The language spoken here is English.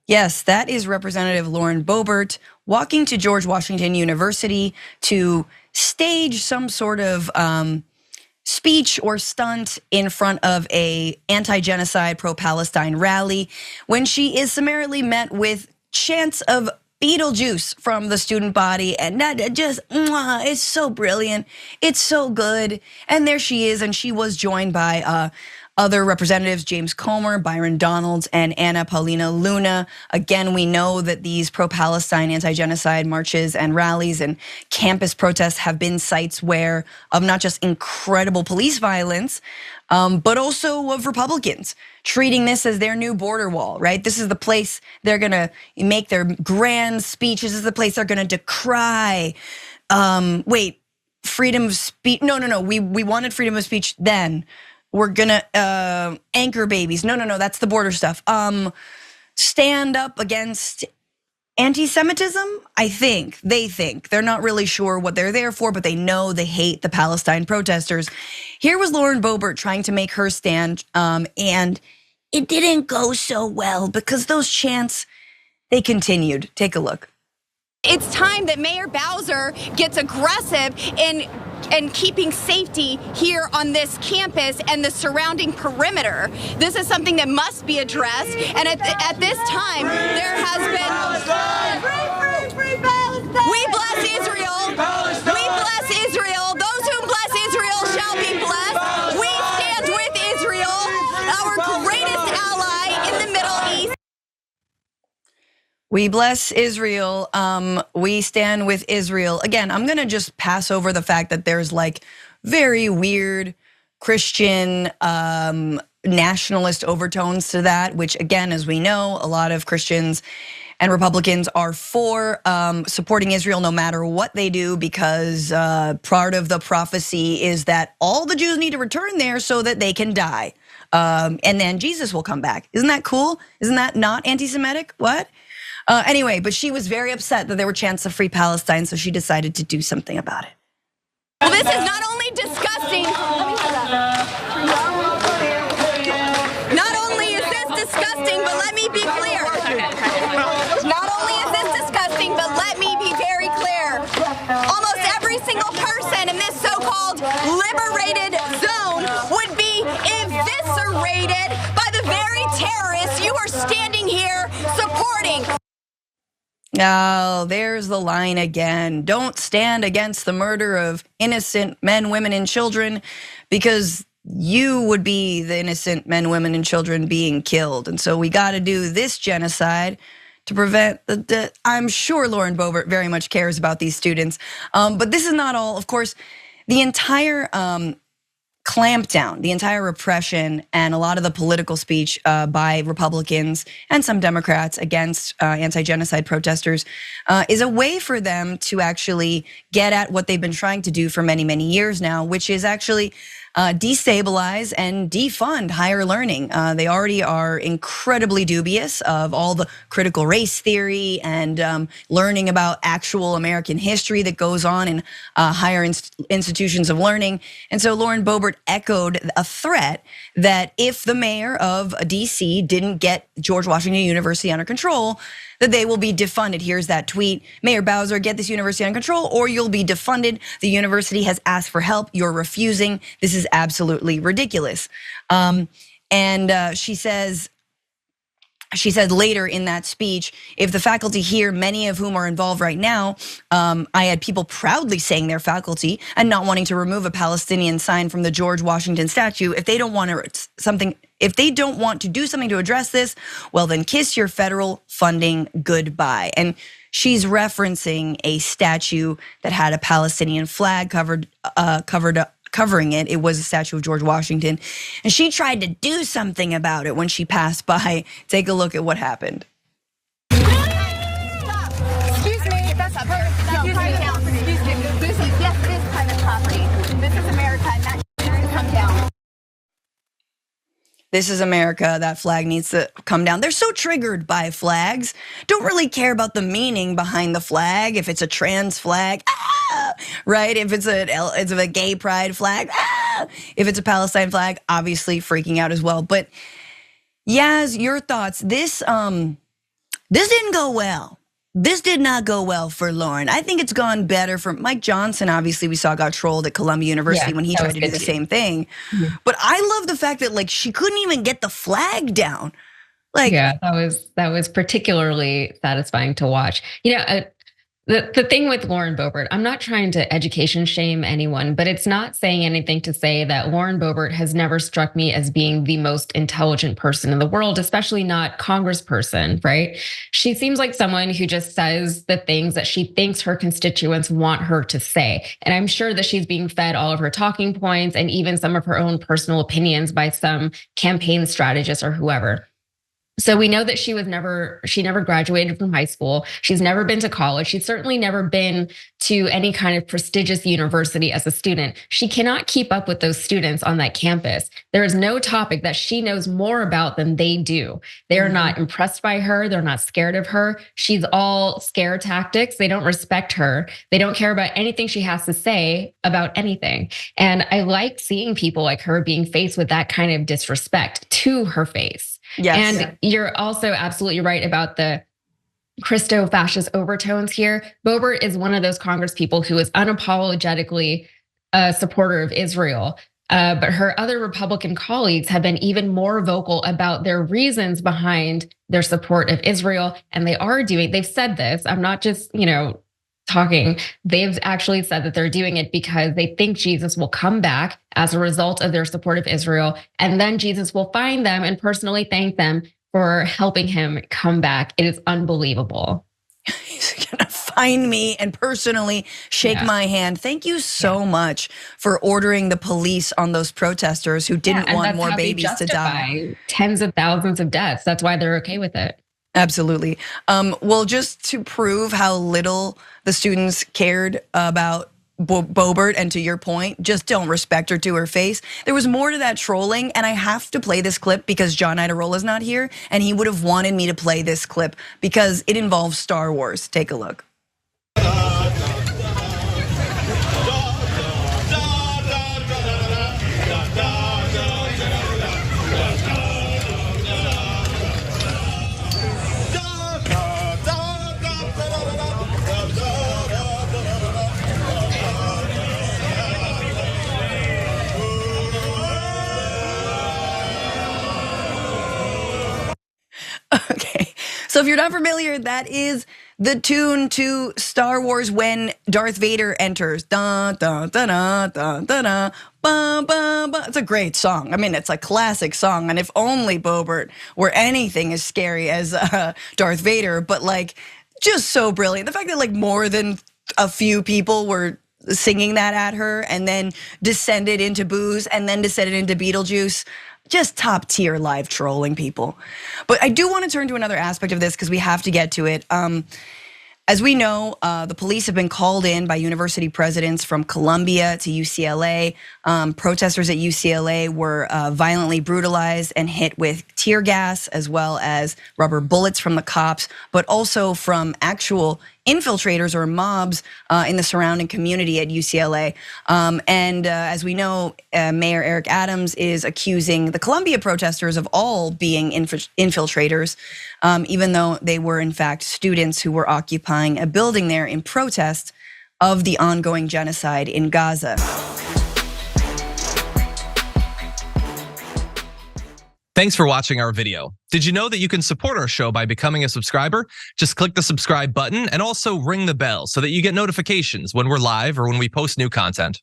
Yes, that is Representative Lauren Boebert walking to George Washington University to stage some sort of speech or stunt in front of a anti-genocide, pro-Palestine rally when she is summarily met with chants of Beetlejuice from the student body, and that just, it's so brilliant, it's so good. And there she is, and she was joined by other representatives, James Comer, Byron Donalds, and Anna Paulina Luna. Again, we know that these pro-Palestine anti-genocide marches and rallies and campus protests have been sites where of not just incredible police violence, but also of Republicans treating this as their new border wall, right? This is the place they're gonna make their grand speeches. This is the place they're gonna decry, freedom of speech. No, we wanted freedom of speech then. We're gonna anchor babies. No, that's the border stuff. Stand up against anti-Semitism, I think. They think. They're not really sure what they're there for, but they know they hate the Palestine protesters. Here was Lauren Boebert trying to make her stand, and it didn't go so well because those chants, they continued. Take a look. It's time that Mayor Bowser gets aggressive in keeping safety here on this campus and the surrounding perimeter. This is something that must be addressed, and at this time, there has been... We bless Israel! We bless Israel! Those who bless Israel shall be blessed! We stand with Israel, our greatest ally in the Middle East. We bless Israel, we stand with Israel. Again, I'm gonna just pass over the fact that there's like very weird Christian nationalist overtones to that, which again, as we know, a lot of Christians and Republicans are for supporting Israel no matter what they do, because part of the prophecy is that all the Jews need to return there so that they can die. And then Jesus will come back. Isn't that cool? Isn't that not anti-Semitic? What? Anyway, but she was very upset that there were chants of free Palestine, so she decided to do something about it. Well, this is not only disgusting. Not only is this disgusting, but let me be clear. Not only is this disgusting, but let me be very clear. Almost every single person in this so-called liberated zone would be eviscerated by the very terrorists you are standing here supporting. Oh, there's the line again. Don't stand against the murder of innocent men, women, and children, because you would be the innocent men, women, and children being killed. And so we gotta do this genocide to prevent the I'm sure Lauren Boebert very much cares about these students. But this is not all. Of course, the entire clampdown, the entire repression, and a lot of the political speech by Republicans and some Democrats against anti-genocide protesters is a way for them to actually get at what they've been trying to do for many, many years now, which is actually destabilize and defund higher learning. They already are incredibly dubious of all the critical race theory and learning about actual American history that goes on in higher institutions of learning. And so Lauren Boebert echoed a threat that if the mayor of DC didn't get George Washington University under control, that they will be defunded. Here's that tweet. Mayor Bowser, get this university under control or you'll be defunded. The university has asked for help, you're refusing. This is absolutely ridiculous. And she said later in that speech, if the faculty here, many of whom are involved right now, I had people proudly saying they're faculty and not wanting to remove a Palestinian sign from the George Washington statue. If they don't want to do something to address this, well then kiss your federal funding goodbye. And she's referencing a statue that had a Palestinian flag covering it. It was a statue of George Washington. And she tried to do something about it when she passed by. Take a look at what happened. Excuse me, that's up here. Excuse me. This is private property. This is America, and that needs to come down. This is America, that flag needs to come down. They're so triggered by flags, don't really care about the meaning behind the flag. If it's a trans flag, right? If it's a gay pride flag, if it's a Palestine flag, obviously freaking out as well. But Yaz, your thoughts, this This didn't go well. This did not go well for Lauren. I think it's gone better for Mike Johnson. Obviously, we saw got trolled at Columbia University when he tried to do the same thing. But I love the fact that like she couldn't even get the flag down. Like, yeah, that was particularly satisfying to watch. You know, the thing with Lauren Boebert, I'm not trying to education shame anyone, but it's not saying anything to say that Lauren Boebert has never struck me as being the most intelligent person in the world, especially not congressperson, right? She seems like someone who just says the things that she thinks her constituents want her to say. And I'm sure that she's being fed all of her talking points and even some of her own personal opinions by some campaign strategist or whoever. So we know that she never graduated from high school. She's never been to college. She's certainly never been to any kind of prestigious university as a student. She cannot keep up with those students on that campus. There is no topic that she knows more about than they do. They are not impressed by her. They're not scared of her. She's all scare tactics. They don't respect her. They don't care about anything she has to say about anything. And I like seeing people like her being faced with that kind of disrespect to her face. Yes. And you're also absolutely right about the Christo-fascist overtones here. Boebert is one of those Congress people who is unapologetically a supporter of Israel. But her other Republican colleagues have been even more vocal about their reasons behind their support of Israel. And they've said this, I'm not just, talking. They've actually said that they're doing it because they think Jesus will come back as a result of their support of Israel. And then Jesus will find them and personally thank them for helping him come back. It is unbelievable. He's gonna find me and personally shake my hand. Thank you so much for ordering the police on those protesters who didn't want more babies to die. Tens of thousands of deaths. That's why they're okay with it. Absolutely. Well, just to prove how little the students cared about Boebert, and to your point, just don't respect her to her face. There was more to that trolling, and I have to play this clip because John Iadarola is not here, and he would have wanted me to play this clip because it involves Star Wars. Take a look. Okay, so if you're not familiar, that is the tune to Star Wars when Darth Vader enters. Da da da da da da da. Ba, ba, ba. It's a great song. I mean, it's a classic song. And if only Boebert were anything as scary as Darth Vader, but like just so brilliant. The fact that like more than a few people were singing that at her and then descended into booze and then descended into Beetlejuice. Just top tier live trolling people. But I do want to turn to another aspect of this because we have to get to it. As we know, the police have been called in by university presidents from Columbia to UCLA. Protesters at UCLA were violently brutalized and hit with tear gas as well as rubber bullets from the cops, but also from actual infiltrators or mobs in the surrounding community at UCLA. And as we know, Mayor Eric Adams is accusing the Columbia protesters of all being infiltrators, even though they were in fact students who were occupying a building there in protest of the ongoing genocide in Gaza. Thanks for watching our video. Did you know that you can support our show by becoming a subscriber? Just click the subscribe button and also ring the bell so that you get notifications when we're live or when we post new content.